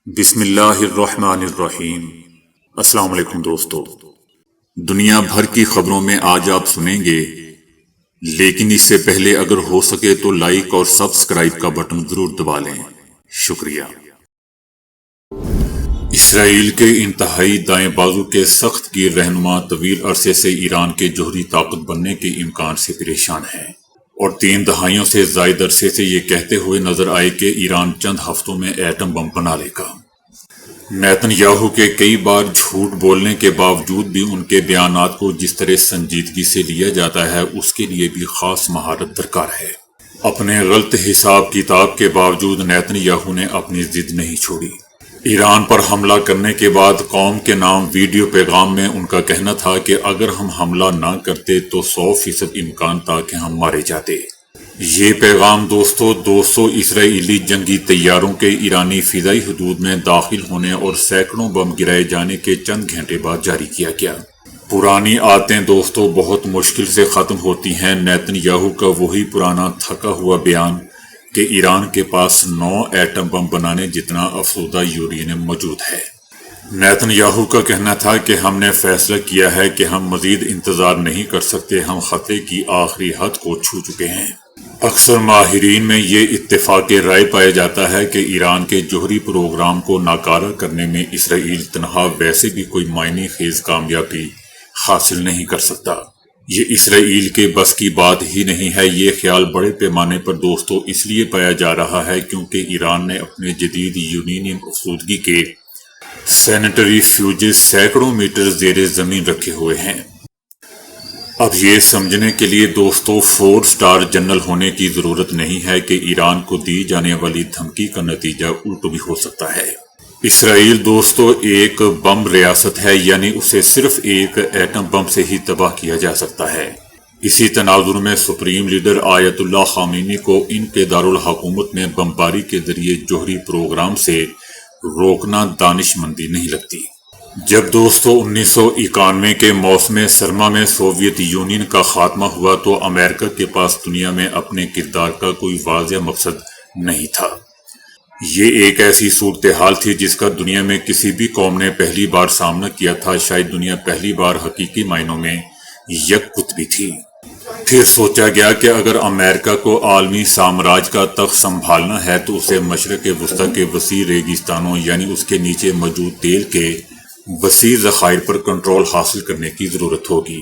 بسم اللہ الرحمن الرحیم۔ السلام علیکم دوستو، دنیا بھر کی خبروں میں آج آپ سنیں گے، لیکن اس سے پہلے اگر ہو سکے تو لائک اور سبسکرائب کا بٹن ضرور دبا لیں، شکریہ۔ اسرائیل کے انتہائی دائیں بازو کے سخت گیر رہنما طویل عرصے سے ایران کے جوہری طاقت بننے کے امکان سے پریشان ہیں، اور 3 دہائیوں سے زائد عرصے سے یہ کہتے ہوئے نظر آئے کہ ایران چند ہفتوں میں ایٹم بم بنا لے گا۔ نیتن یاہو کے کئی بار جھوٹ بولنے کے باوجود بھی ان کے بیانات کو جس طرح سنجیدگی سے لیا جاتا ہے، اس کے لیے بھی خاص مہارت درکار ہے۔ اپنے غلط حساب کتاب کے باوجود نیتن یاہو نے اپنی ضد نہیں چھوڑی۔ ایران پر حملہ کرنے کے بعد قوم کے نام ویڈیو پیغام میں ان کا کہنا تھا کہ اگر ہم حملہ نہ کرتے تو 100% امکان تھا کہ ہم مارے جاتے۔ یہ پیغام دوستو 200 اسرائیلی جنگی طیاروں کے ایرانی فضائی حدود میں داخل ہونے اور سینکڑوں بم گرائے جانے کے چند گھنٹے بعد جاری کیا گیا۔ پرانی عادتیں دوستو بہت مشکل سے ختم ہوتی ہیں۔ نیتن یاہو کا وہی پرانا تھکا ہوا بیان کہ ایران کے پاس 9 ایٹم بم بنانے جتنا افسردہ یورینیم موجود ہے۔ نیتن یاہو کا کہنا تھا کہ ہم نے فیصلہ کیا ہے کہ ہم مزید انتظار نہیں کر سکتے، ہم خطے کی آخری حد کو چھو چکے ہیں۔ اکثر ماہرین میں یہ اتفاق رائے پایا جاتا ہے کہ ایران کے جوہری پروگرام کو ناکارہ کرنے میں اسرائیل تنہا ویسے بھی کوئی معنی خیز کامیابی حاصل نہیں کر سکتا۔ یہ اسرائیل کے بس کی بات ہی نہیں ہے۔ یہ خیال بڑے پیمانے پر دوستو اس لیے پایا جا رہا ہے کیونکہ ایران نے اپنے جدید یورینیم افسردگی کے سینیٹری فیوجز سینکڑوں میٹر زیر زمین رکھے ہوئے ہیں۔ اب یہ سمجھنے کے لیے دوستو 4 سٹار جنرل ہونے کی ضرورت نہیں ہے کہ ایران کو دی جانے والی دھمکی کا نتیجہ الٹ بھی ہو سکتا ہے۔ اسرائیل دوستو ایک بم ریاست ہے، یعنی اسے صرف ایک ایٹم بم سے ہی تباہ کیا جا سکتا ہے۔ اسی تناظر میں سپریم لیڈر آیت اللہ خامنئی کو ان کے دارالحکومت میں بمباری کے ذریعے جوہری پروگرام سے روکنا دانش مندی نہیں لگتی۔ جب دوستو 1991 کے موسم سرما میں سوویت یونین کا خاتمہ ہوا تو امریکہ کے پاس دنیا میں اپنے کردار کا کوئی واضح مقصد نہیں تھا۔ یہ ایک ایسی صورتحال تھی جس کا دنیا میں کسی بھی قوم نے پہلی بار سامنا کیا تھا۔ شاید دنیا پہلی بار حقیقی معنوں میں یک قطبی تھی۔ پھر سوچا گیا کہ اگر امریکہ کو عالمی سامراج کا تخت سنبھالنا ہے تو اسے مشرق وسطی کے وسیع ریگستانوں یعنی اس کے نیچے موجود تیل کے وسیع ذخائر پر کنٹرول حاصل کرنے کی ضرورت ہوگی۔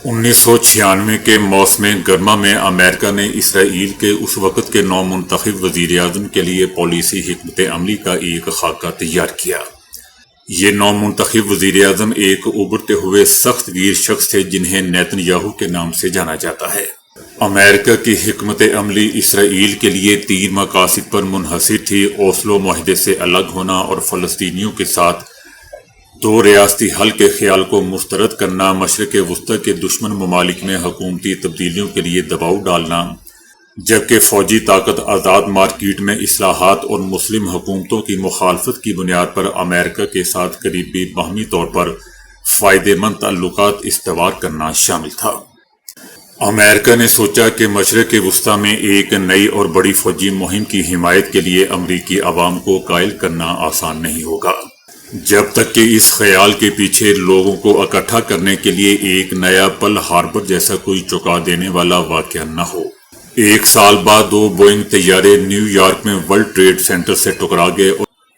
1996 کے موسم گرما میں امریکہ نے اسرائیل کے اس وقت کے نو منتخب وزیر اعظم کے لیے پالیسی حکمت عملی کا ایک خاکہ تیار کیا۔ یہ نو منتخب وزیر اعظم ایک ابھرتے ہوئے سخت گیر شخص تھے جنہیں نیتن یاہو کے نام سے جانا جاتا ہے۔ امریکہ کی حکمت عملی اسرائیل کے لیے 3 مقاصد پر منحصر تھی: اوسلو معاہدے سے الگ ہونا اور فلسطینیوں کے ساتھ 2 ریاستی حل کے خیال کو مسترد کرنا، مشرق وسطی کے دشمن ممالک میں حکومتی تبدیلیوں کے لیے دباؤ ڈالنا، جبکہ فوجی طاقت آزاد مارکیٹ میں اصلاحات اور مسلم حکومتوں کی مخالفت کی بنیاد پر امریکہ کے ساتھ قریبی باہمی طور پر فائدہ مند تعلقات استوار کرنا شامل تھا۔ امریکہ نے سوچا کہ مشرق وسطی میں ایک نئی اور بڑی فوجی مہم کی حمایت کے لیے امریکی عوام کو قائل کرنا آسان نہیں ہوگا، جب تک کہ اس خیال کے پیچھے لوگوں کو اکٹھا کرنے کے لیے ایک نیا پل ہاربر جیسا کوئی چکا دینے والا واقعہ نہ ہو۔ 1 سال بعد 2 بوئنگ طیارے نیو یارک میں ورلڈ ٹریڈ سینٹر سے ٹکرا گئے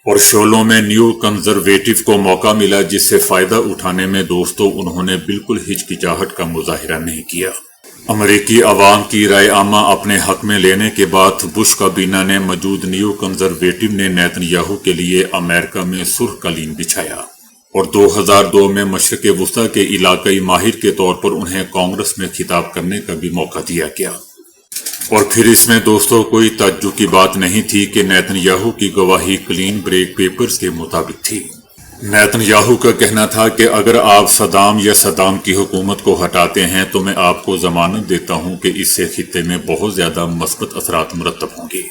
اور شعلوں میں نیو کنزرویٹو کو موقع ملا جس سے فائدہ اٹھانے میں دوستو انہوں نے بالکل ہچکچاہٹ کا مظاہرہ نہیں کیا۔ امریکی عوام کی رائے عامہ اپنے حق میں لینے کے بعد بش کابینہ نے موجود نیو کنزرویٹو نے نیتن یاہو کے لیے امریکہ میں سرخ قالین بچھایا اور 2002 میں مشرق وسطی کے علاقائی ماہر کے طور پر انہیں کانگریس میں خطاب کرنے کا بھی موقع دیا گیا۔ اور پھر اس میں دوستو کوئی تعجب کی بات نہیں تھی کہ نیتن یاہو کی گواہی کلین بریک پیپرز کے مطابق تھی۔ نیتن یاہو کا کہنا تھا کہ اگر آپ صدام یا صدام کی حکومت کو ہٹاتے ہیں تو میں آپ کو ضمانت دیتا ہوں کہ اس سے خطے میں بہت زیادہ مثبت اثرات مرتب ہوں گے۔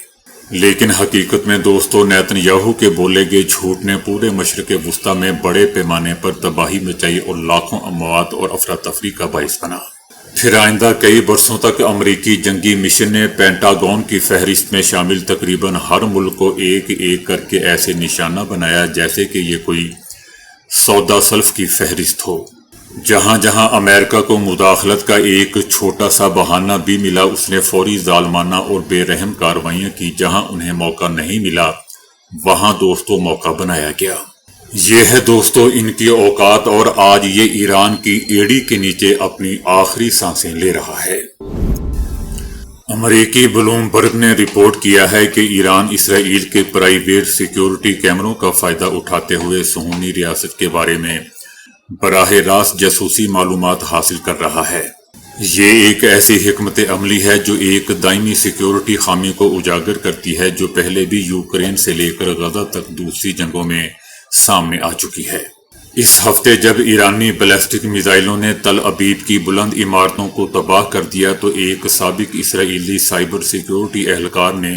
لیکن حقیقت میں دوستو نیتن یاہو کے بولے گئے جھوٹ نے پورے مشرق وسطی میں بڑے پیمانے پر تباہی مچائی اور لاکھوں اموات اور افراتفری کا باعث بنا۔ پھر آئندہ کئی برسوں تک امریکی جنگی مشن نے پینٹاگون کی فہرست میں شامل تقریباً ہر ملک کو ایک ایک کر کے ایسے نشانہ بنایا جیسے کہ یہ کوئی سودا سلف کی فہرست ہو۔ جہاں جہاں امریکہ کو مداخلت کا ایک چھوٹا سا بہانہ بھی ملا، اس نے فوری ظالمانہ اور بے رحم کارروائیاں کی۔ جہاں انہیں موقع نہیں ملا وہاں دوستو موقع بنایا گیا۔ یہ ہے دوستو ان کی اوقات، اور آج یہ ایران کی ایڑی کے نیچے اپنی آخری سانسیں لے رہا ہے۔ امریکی بلومبرگ نے رپورٹ کیا ہے کہ ایران اسرائیل کے پرائیویٹ سیکیورٹی کیمروں کا فائدہ اٹھاتے ہوئے صہیونی ریاست کے بارے میں براہ راست جاسوسی معلومات حاصل کر رہا ہے۔ یہ ایک ایسی حکمت عملی ہے جو ایک دائمی سیکیورٹی خامی کو اجاگر کرتی ہے جو پہلے بھی یوکرین سے لے کر غزہ تک دوسری جنگوں میں سامنے آ چکی ہے۔ اس ہفتے جب ایرانی بیلسٹک میزائلوں نے تل ابیب کی بلند عمارتوں کو تباہ کر دیا تو ایک سابق اسرائیلی سائبر سیکیورٹی اہلکار نے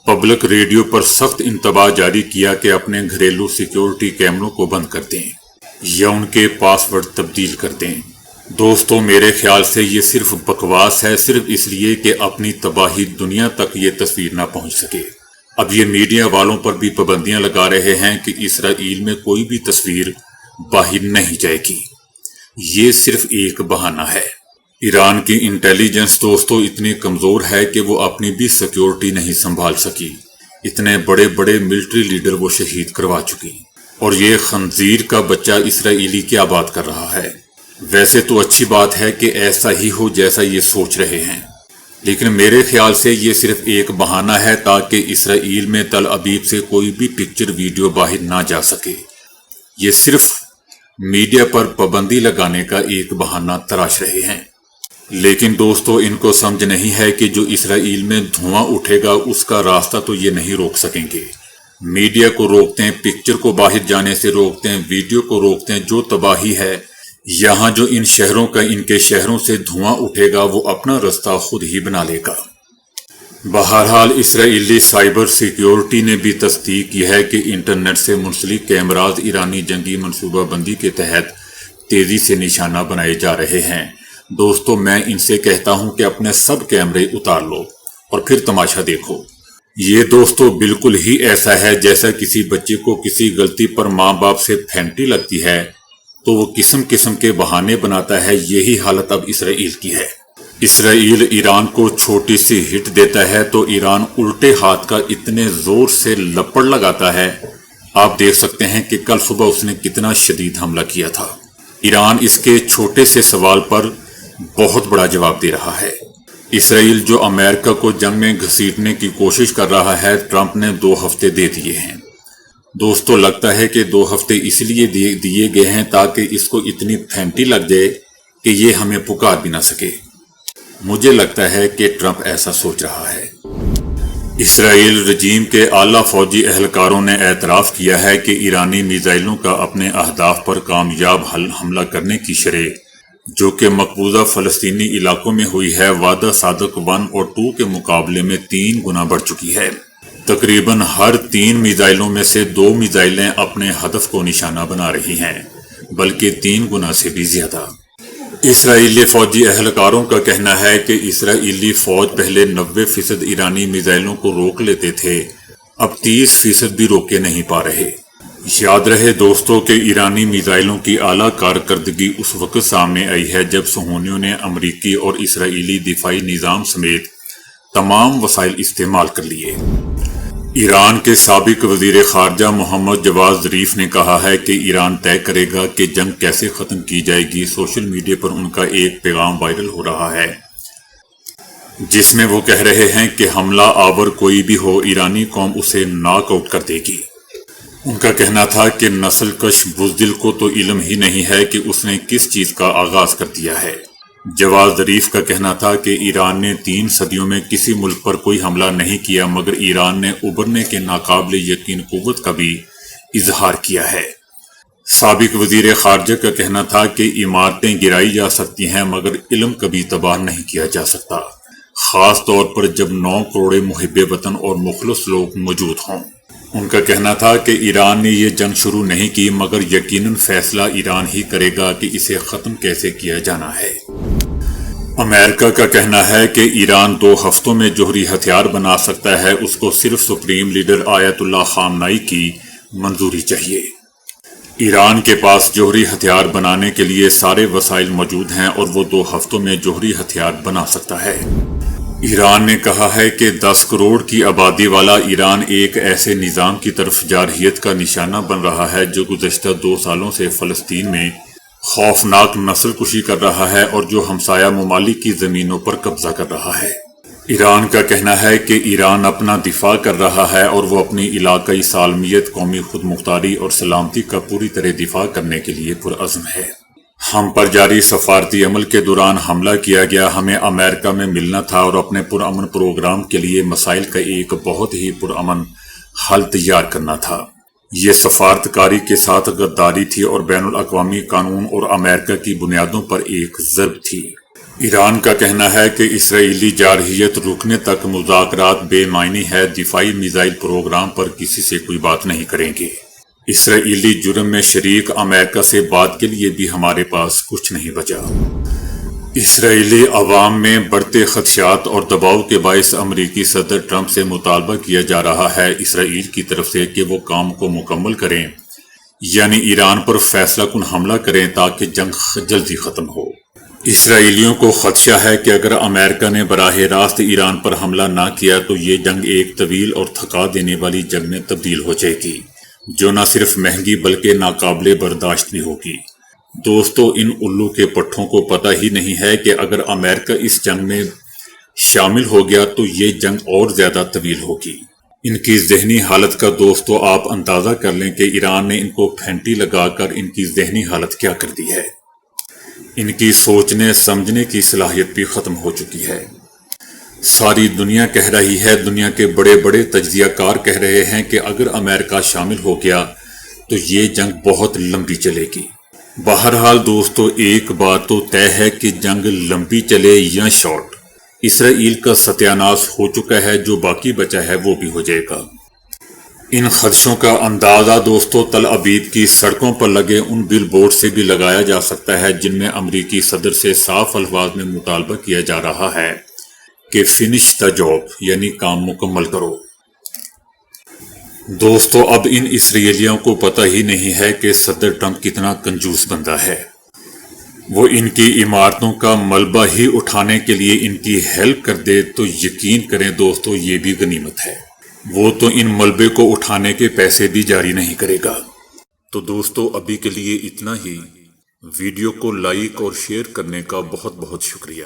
پبلک ریڈیو پر سخت انتباہ جاری کیا کہ اپنے گھریلو سیکیورٹی کیمروں کو بند کر دیں یا ان کے پاس ورڈ تبدیل کر دیں۔ دوستو میرے خیال سے یہ صرف بکواس ہے، صرف اس لیے کہ اپنی تباہی دنیا تک یہ تصویر نہ پہنچ سکے۔ اب یہ میڈیا والوں پر بھی پابندیاں لگا رہے ہیں کہ اسرائیل میں کوئی بھی تصویر باہر نہیں جائے گی۔ یہ صرف ایک بہانہ ہے۔ ایران کی انٹیلیجنس دوستو اتنی کمزور ہے کہ وہ اپنی بھی سیکیورٹی نہیں سنبھال سکی۔ اتنے بڑے بڑے ملٹری لیڈر وہ شہید کروا چکی، اور یہ خنزیر کا بچہ اسرائیلی کیا بات کر رہا ہے۔ ویسے تو اچھی بات ہے کہ ایسا ہی ہو جیسا یہ سوچ رہے ہیں، لیکن میرے خیال سے یہ صرف ایک بہانہ ہے تاکہ اسرائیل میں تل ابیب سے کوئی بھی پکچر ویڈیو باہر نہ جا سکے۔ یہ صرف میڈیا پر پابندی لگانے کا ایک بہانہ تراش رہے ہیں۔ لیکن دوستو ان کو سمجھ نہیں ہے کہ جو اسرائیل میں دھواں اٹھے گا اس کا راستہ تو یہ نہیں روک سکیں گے۔ میڈیا کو روکتے ہیں، پکچر کو باہر جانے سے روکتے ہیں، ویڈیو کو روکتے ہیں۔ جو تباہی ہے یہاں جو ان شہروں کا ان کے شہروں سے دھواں اٹھے گا وہ اپنا راستہ خود ہی بنا لے گا۔ بہرحال اسرائیلی سائبر سیکیورٹی نے بھی تصدیق کی ہے کہ انٹرنیٹ سے منسلک کیمراز ایرانی جنگی منصوبہ بندی کے تحت تیزی سے نشانہ بنائے جا رہے ہیں۔ دوستو میں ان سے کہتا ہوں کہ اپنے سب کیمرے اتار لو اور پھر تماشا دیکھو۔ یہ دوستو بالکل ہی ایسا ہے جیسا کسی بچے کو کسی غلطی پر ماں باپ سے پھینٹی لگتی ہے تو وہ قسم قسم کے بہانے بناتا ہے۔ یہی حالت اب اسرائیل کی ہے۔ اسرائیل ایران کو چھوٹی سی ہٹ دیتا ہے تو ایران الٹے ہاتھ کا اتنے زور سے لپڑ لگاتا ہے۔ آپ دیکھ سکتے ہیں کہ کل صبح اس نے کتنا شدید حملہ کیا تھا۔ ایران اس کے چھوٹے سے سوال پر بہت بڑا جواب دے رہا ہے۔ اسرائیل جو امریکہ کو جنگ میں گھسیٹنے کی کوشش کر رہا ہے، ٹرمپ نے 2 ہفتے دے دیے ہیں۔ دوستو لگتا ہے کہ 2 ہفتے اس لیے دیے گئے ہیں تاکہ اس کو اتنی پھینٹی لگ جائے کہ یہ ہمیں پکار بھی نہ سکے۔ مجھے لگتا ہے کہ ٹرمپ ایسا سوچ رہا ہے۔ اسرائیل رجیم کے اعلیٰ فوجی اہلکاروں نے اعتراف کیا ہے کہ ایرانی میزائلوں کا اپنے اہداف پر کامیاب حملہ کرنے کی شرح جو کہ مقبوضہ فلسطینی علاقوں میں ہوئی ہے، وعدہ صادق 1 اور 2 کے مقابلے میں 3 گنا بڑھ چکی ہے۔ تقریباً ہر 3 میزائلوں میں سے 2 میزائلیں اپنے ہدف کو نشانہ بنا رہی ہیں، بلکہ 3 گنا سے بھی زیادہ۔ اسرائیلی فوجی اہلکاروں کا کہنا ہے کہ اسرائیلی فوج پہلے 90% ایرانی میزائلوں کو روک لیتے تھے، اب 30% بھی روکے نہیں پا رہے۔ یاد رہے دوستو کہ ایرانی میزائلوں کی اعلیٰ کارکردگی اس وقت سامنے آئی ہے جب صہیونیوں نے امریکی اور اسرائیلی دفاعی نظام سمیت تمام وسائل استعمال کر لیے۔ ایران کے سابق وزیر خارجہ محمد جواد ظریف نے کہا ہے کہ ایران طے کرے گا کہ جنگ کیسے ختم کی جائے گی۔ سوشل میڈیا پر ان کا ایک پیغام وائرل ہو رہا ہے جس میں وہ کہہ رہے ہیں کہ حملہ آور کوئی بھی ہو، ایرانی قوم اسے ناک آؤٹ کر دے گی۔ ان کا کہنا تھا کہ نسل کش بزدل کو تو علم ہی نہیں ہے کہ اس نے کس چیز کا آغاز کر دیا ہے۔ جواد ظریف کا کہنا تھا کہ ایران نے 3 صدیوں میں کسی ملک پر کوئی حملہ نہیں کیا، مگر ایران نے ابھرنے کے ناقابل یقین قوت کا بھی اظہار کیا ہے۔ سابق وزیر خارجہ کا کہنا تھا کہ عمارتیں گرائی جا سکتی ہیں مگر علم کبھی تباہ نہیں کیا جا سکتا، خاص طور پر جب 9 کروڑ محب وطن اور مخلص لوگ موجود ہوں۔ ان کا کہنا تھا کہ ایران نے یہ جنگ شروع نہیں کی مگر یقیناً فیصلہ ایران ہی کرے گا کہ اسے ختم کیسے کیا جانا ہے۔ امریکہ کا کہنا ہے کہ ایران 2 ہفتوں میں جوہری ہتھیار بنا سکتا ہے، اس کو صرف سپریم لیڈر آیت اللہ خامنائی کی منظوری چاہیے۔ ایران کے پاس جوہری ہتھیار بنانے کے لیے سارے وسائل موجود ہیں اور وہ 2 ہفتوں میں جوہری ہتھیار بنا سکتا ہے۔ ایران نے کہا ہے کہ 10 کروڑ کی آبادی والا ایران ایک ایسے نظام کی طرف جارحیت کا نشانہ بن رہا ہے جو گزشتہ 2 سالوں سے فلسطین میں خوفناک نسل کشی کر رہا ہے اور جو ہمسایہ ممالک کی زمینوں پر قبضہ کر رہا ہے۔ ایران کا کہنا ہے کہ ایران اپنا دفاع کر رہا ہے اور وہ اپنی علاقائی سالمیت، قومی خود مختاری اور سلامتی کا پوری طرح دفاع کرنے کے لیے پرعزم ہے۔ ہم پر جاری سفارتی عمل کے دوران حملہ کیا گیا، ہمیں امریکہ میں ملنا تھا اور اپنے پرامن پروگرام کے لیے مسائل کا ایک بہت ہی پرامن حل تیار کرنا تھا۔ یہ سفارتکاری کے ساتھ غداری تھی اور بین الاقوامی قانون اور امریکہ کی بنیادوں پر ایک ضرب تھی۔ ایران کا کہنا ہے کہ اسرائیلی جارحیت رکنے تک مذاکرات بے معنی ہے، دفاعی میزائل پروگرام پر کسی سے کوئی بات نہیں کریں گے۔ اسرائیلی جرم میں شریک امریکہ سے بات کے لیے بھی ہمارے پاس کچھ نہیں بچا۔ اسرائیلی عوام میں بڑھتے خدشات اور دباؤ کے باعث امریکی صدر ٹرمپ سے مطالبہ کیا جا رہا ہے اسرائیل کی طرف سے کہ وہ کام کو مکمل کریں، یعنی ایران پر فیصلہ کن حملہ کریں تاکہ جنگ جلدی ختم ہو۔ اسرائیلیوں کو خدشہ ہے کہ اگر امریکہ نے براہ راست ایران پر حملہ نہ کیا تو یہ جنگ ایک طویل اور تھکا دینے والی جنگ میں تبدیل ہو جائے گی، جو نہ صرف مہنگی بلکہ ناقابل برداشت بھی ہوگی۔ دوستو، ان الو کے پٹھوں کو پتہ ہی نہیں ہے کہ اگر امریکہ اس جنگ میں شامل ہو گیا تو یہ جنگ اور زیادہ طویل ہوگی۔ ان کی ذہنی حالت کا دوستو آپ اندازہ کر لیں کہ ایران نے ان کو پھینٹی لگا کر ان کی ذہنی حالت کیا کر دی ہے۔ ان کی سوچنے سمجھنے کی صلاحیت بھی ختم ہو چکی ہے۔ ساری دنیا کہہ رہی ہے، دنیا کے بڑے بڑے تجزیہ کار کہہ رہے ہیں کہ اگر امریکہ شامل ہو گیا تو یہ جنگ بہت لمبی چلے گی۔ بہرحال دوستو، ایک بات تو طے ہے کہ جنگ لمبی چلے یا شارٹ، اسرائیل کا ستیہ ناش ہو چکا ہے، جو باقی بچا ہے وہ بھی ہو جائے گا۔ ان خدشوں کا اندازہ دوستو تل ابیب کی سڑکوں پر لگے ان بل بورڈ سے بھی لگایا جا سکتا ہے جن میں امریکی صدر سے صاف الفاظ میں مطالبہ کیا جا رہا ہے کہ فنش دا جاب، یعنی کام مکمل کرو۔ دوستو، اب ان اسرائیلیوں کو پتہ ہی نہیں ہے کہ صدر ٹرمپ کتنا کنجوس بندہ ہے۔ وہ ان کی عمارتوں کا ملبہ ہی اٹھانے کے لیے ان کی ہیلپ کر دے تو یقین کریں دوستو یہ بھی غنیمت ہے۔ وہ تو ان ملبے کو اٹھانے کے پیسے بھی جاری نہیں کرے گا۔ تو دوستو ابھی کے لیے اتنا ہی۔ ویڈیو کو لائک اور شیئر کرنے کا بہت بہت شکریہ۔